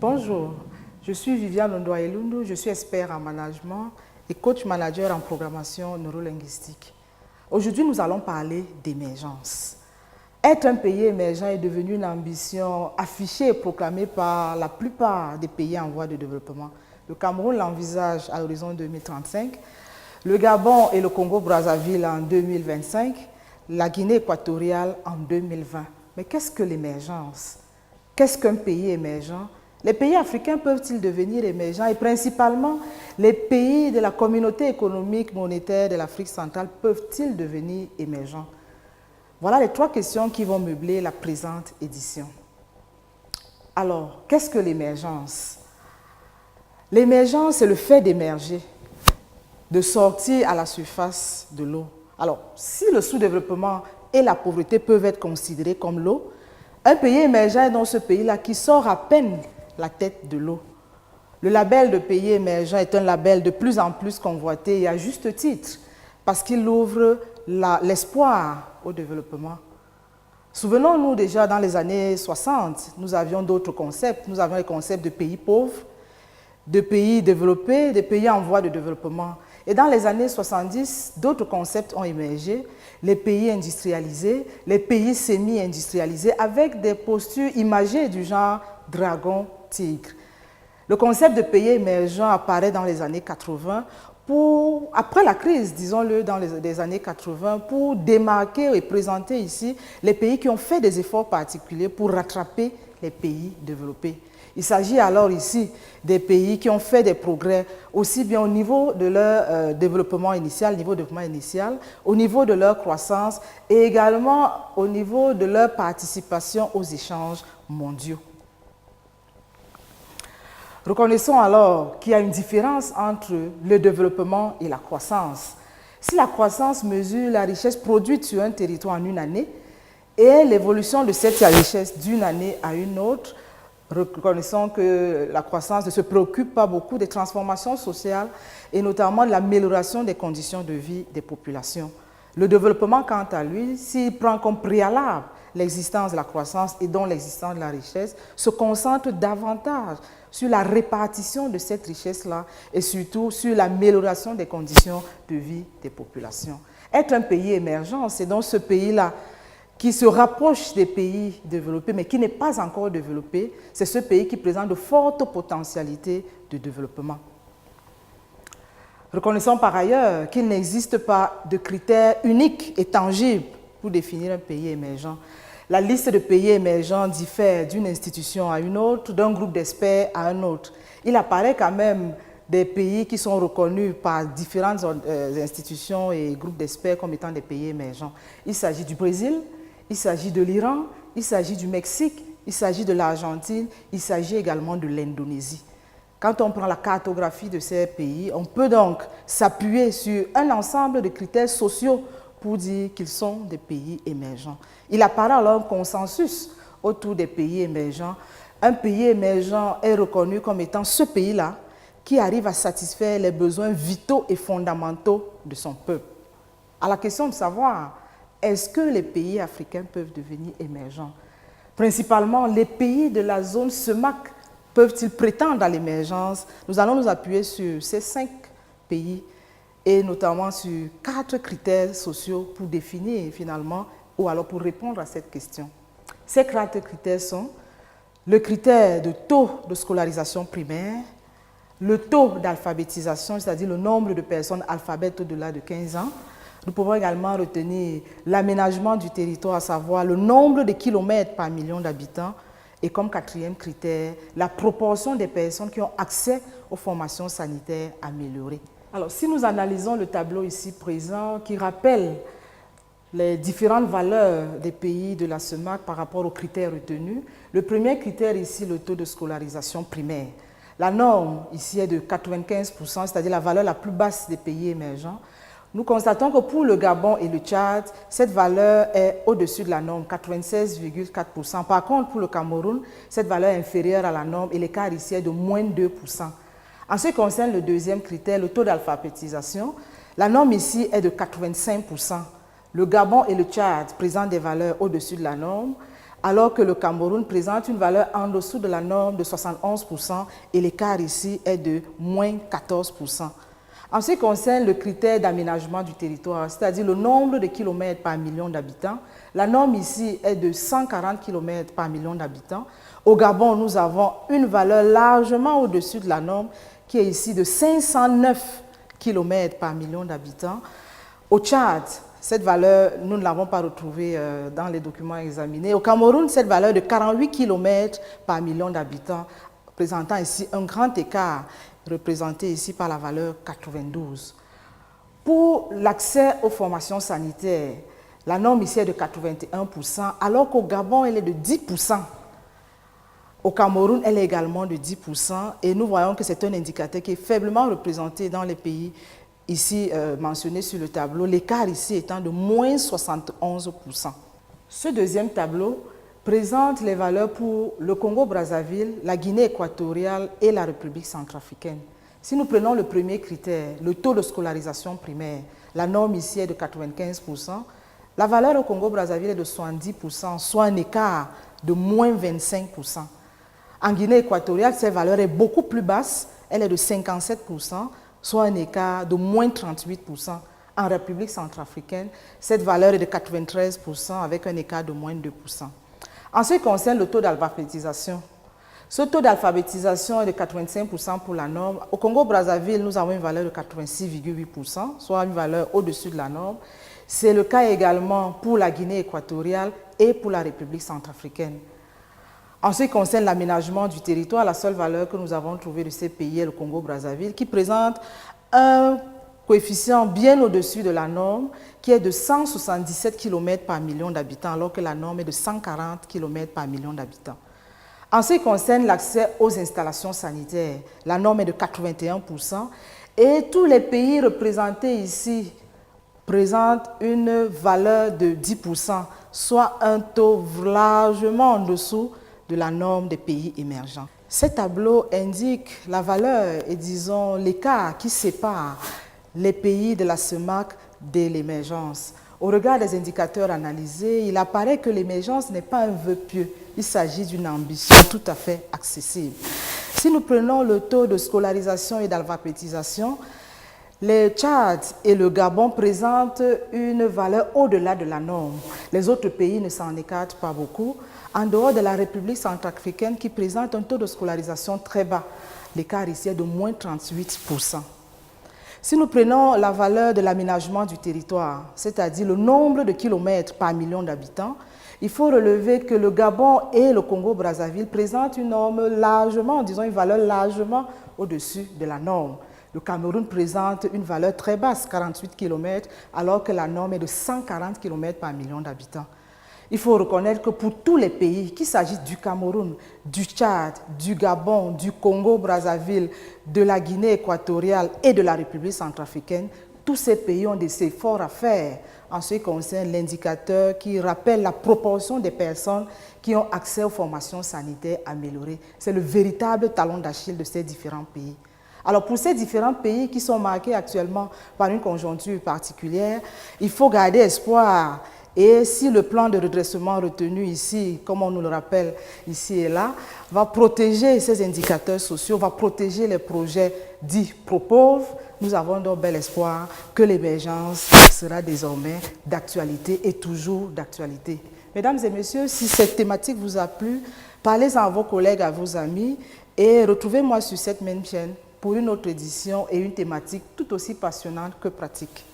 Bonjour, je suis Viviane Ndoye-Lundu, je suis expert en management et coach manager en programmation neurolinguistique. Aujourd'hui, nous allons parler d'émergence. Être un pays émergent est devenu une ambition affichée et proclamée par la plupart des pays en voie de développement. Le Cameroun l'envisage à l'horizon 2035, le Gabon et le Congo-Brazzaville en 2025, la Guinée équatoriale en 2020. Mais qu'est-ce que l'émergence? Qu'est-ce qu'un pays émergent? Les pays africains peuvent-ils devenir émergents? Et principalement, les pays de la communauté économique monétaire de l'Afrique centrale peuvent-ils devenir émergents? Voilà les trois questions qui vont meubler la présente édition. Alors, qu'est-ce que l'émergence? L'émergence, c'est le fait d'émerger, de sortir à la surface de l'eau. Alors, si le sous-développement et la pauvreté peuvent être considérés comme l'eau, un pays émergent est dans ce pays-là qui sort à peine la tête de l'eau. Le label de pays émergent est un label de plus en plus convoité et à juste titre, parce qu'il ouvre l'espoir au développement. Souvenons-nous déjà dans les années 60, nous avions d'autres concepts. Nous avions les concepts de pays pauvres, de pays développés, de pays en voie de développement. Et dans les années 70, d'autres concepts ont émergé, les pays industrialisés, les pays semi-industrialisés, avec des postures imagées du genre dragon-tigre. Le concept de pays émergent apparaît dans les années 80, après la crise, disons-le, dans les années 80, pour démarquer et présenter ici les pays qui ont fait des efforts particuliers pour rattraper les pays développés. Il s'agit alors ici des pays qui ont fait des progrès aussi bien au niveau de leur développement initial, au niveau de leur croissance et également au niveau de leur participation aux échanges mondiaux. Reconnaissons alors qu'il y a une différence entre le développement et la croissance. Si la croissance mesure la richesse produite sur un territoire en une année et l'évolution de cette richesse d'une année à une autre, reconnaissons que la croissance ne se préoccupe pas beaucoup des transformations sociales et notamment de l'amélioration des conditions de vie des populations. Le développement, quant à lui, s'il prend comme préalable l'existence de la croissance et donc l'existence de la richesse, se concentre davantage sur la répartition de cette richesse-là et surtout sur l'amélioration des conditions de vie des populations. Être un pays émergent, c'est donc ce pays-là qui se rapproche des pays développés, mais qui n'est pas encore développé, c'est ce pays qui présente de fortes potentialités de développement. Reconnaissons par ailleurs qu'il n'existe pas de critères uniques et tangibles pour définir un pays émergent. La liste de pays émergents diffère d'une institution à une autre, d'un groupe d'experts à un autre. Il apparaît quand même des pays qui sont reconnus par différentes institutions et groupes d'experts comme étant des pays émergents. Il s'agit du Brésil, il s'agit de l'Iran, il s'agit du Mexique, il s'agit de l'Argentine, il s'agit également de l'Indonésie. Quand on prend la cartographie de ces pays, on peut donc s'appuyer sur un ensemble de critères sociaux pour dire qu'ils sont des pays émergents. Il apparaît alors un consensus autour des pays émergents. Un pays émergent est reconnu comme étant ce pays-là qui arrive à satisfaire les besoins vitaux et fondamentaux de son peuple. À la question de savoir, est-ce que les pays africains peuvent devenir émergents? Principalement, les pays de la zone CEMAC peuvent-ils prétendre à l'émergence? Nous allons nous appuyer sur ces 5 pays et notamment sur 4 critères sociaux pour définir finalement ou alors pour répondre à cette question. Ces 4 critères sont le critère de taux de scolarisation primaire, le taux d'alphabétisation, c'est-à-dire le nombre de personnes alphabètes au-delà de 15 ans. Nous pouvons également retenir l'aménagement du territoire, à savoir le nombre de kilomètres par million d'habitants. Et comme 4e critère, la proportion des personnes qui ont accès aux formations sanitaires améliorées. Alors, si nous analysons le tableau ici présent qui rappelle les différentes valeurs des pays de la CEMAC par rapport aux critères retenus, le premier critère ici, le taux de scolarisation primaire. La norme ici est de 95%, c'est-à-dire la valeur la plus basse des pays émergents. Nous constatons que pour le Gabon et le Tchad, cette valeur est au-dessus de la norme, 96,4%. Par contre, pour le Cameroun, cette valeur est inférieure à la norme et l'écart ici est de moins 2%. En ce qui concerne le deuxième critère, le taux d'alphabétisation, la norme ici est de 85%. Le Gabon et le Tchad présentent des valeurs au-dessus de la norme. alors que le Cameroun présente une valeur en dessous de la norme de 71% et l'écart ici est de moins 14%. En ce qui concerne le critère d'aménagement du territoire, c'est-à-dire le nombre de kilomètres par million d'habitants, la norme ici est de 140 km par million d'habitants. Au Gabon, nous avons une valeur largement au-dessus de la norme qui est ici de 509 km par million d'habitants. Au Tchad, cette valeur, nous ne l'avons pas retrouvée dans les documents examinés. Au Cameroun, cette valeur de 48 km par million d'habitants, présentant ici un grand écart, représenté ici par la valeur 92. Pour l'accès aux formations sanitaires, la norme ici est de 81%, alors qu'au Gabon, elle est de 10%. Au Cameroun, elle est également de 10%, et nous voyons que c'est un indicateur qui est faiblement représenté dans les pays ici mentionnés sur le tableau, l'écart ici étant de moins 71%. Ce deuxième tableau présente les valeurs pour le Congo-Brazzaville, la Guinée équatoriale et la République centrafricaine. Si nous prenons le premier critère, le taux de scolarisation primaire, la norme ici est de 95%, la valeur au Congo-Brazzaville est de 70%, soit un écart de moins 25%. En Guinée équatoriale, cette valeur est beaucoup plus basse, elle est de 57%, soit un écart de moins 38%. En République centrafricaine, cette valeur est de 93% avec un écart de moins 2%. En ce qui concerne le taux d'alphabétisation, ce taux d'alphabétisation est de 85% pour la norme. Au Congo-Brazzaville, nous avons une valeur de 86,8%, soit une valeur au-dessus de la norme. C'est le cas également pour la Guinée équatoriale et pour la République centrafricaine. En ce qui concerne l'aménagement du territoire, la seule valeur que nous avons trouvée de ces pays est le Congo-Brazzaville, qui présente un coefficient bien au-dessus de la norme, qui est de 177 km par million d'habitants, alors que la norme est de 140 km par million d'habitants. En ce qui concerne l'accès aux installations sanitaires, la norme est de 81%, et tous les pays représentés ici présentent une valeur de 10%, soit un taux largement en dessous de la norme des pays émergents. Ce tableau indique la valeur et disons l'écart qui sépare les pays de la CEMAC de l'émergence. Au regard des indicateurs analysés, il apparaît que l'émergence n'est pas un vœu pieux, il s'agit d'une ambition tout à fait accessible. Si nous prenons le taux de scolarisation et d'alphabétisation, le Tchad et le Gabon présentent une valeur au-delà de la norme. Les autres pays ne s'en écartent pas beaucoup, en dehors de la République centrafricaine qui présente un taux de scolarisation très bas. L'écart ici est de moins 38%. Si nous prenons la valeur de l'aménagement du territoire, c'est-à-dire le nombre de kilomètres par million d'habitants, il faut relever que le Gabon et le Congo-Brazzaville présentent une norme largement, disons une valeur largement au-dessus de la norme. Le Cameroun présente une valeur très basse, 48 km, alors que la norme est de 140 km par million d'habitants. Il faut reconnaître que pour tous les pays, qu'il s'agisse du Cameroun, du Tchad, du Gabon, du Congo-Brazzaville, de la Guinée équatoriale et de la République centrafricaine, tous ces pays ont des efforts à faire en ce qui concerne l'indicateur qui rappelle la proportion des personnes qui ont accès aux formations sanitaires améliorées. C'est le véritable talon d'Achille de ces différents pays. Alors pour ces différents pays qui sont marqués actuellement par une conjoncture particulière, il faut garder espoir. Et si le plan de redressement retenu ici, comme on nous le rappelle ici et là, va protéger ces indicateurs sociaux, va protéger les projets dits pro-pauvres, nous avons donc bel espoir que l'émergence sera désormais d'actualité et toujours d'actualité. Mesdames et messieurs, si cette thématique vous a plu, parlez-en à vos collègues, à vos amis et retrouvez-moi sur cette même chaîne pour une autre édition et une thématique tout aussi passionnante que pratique.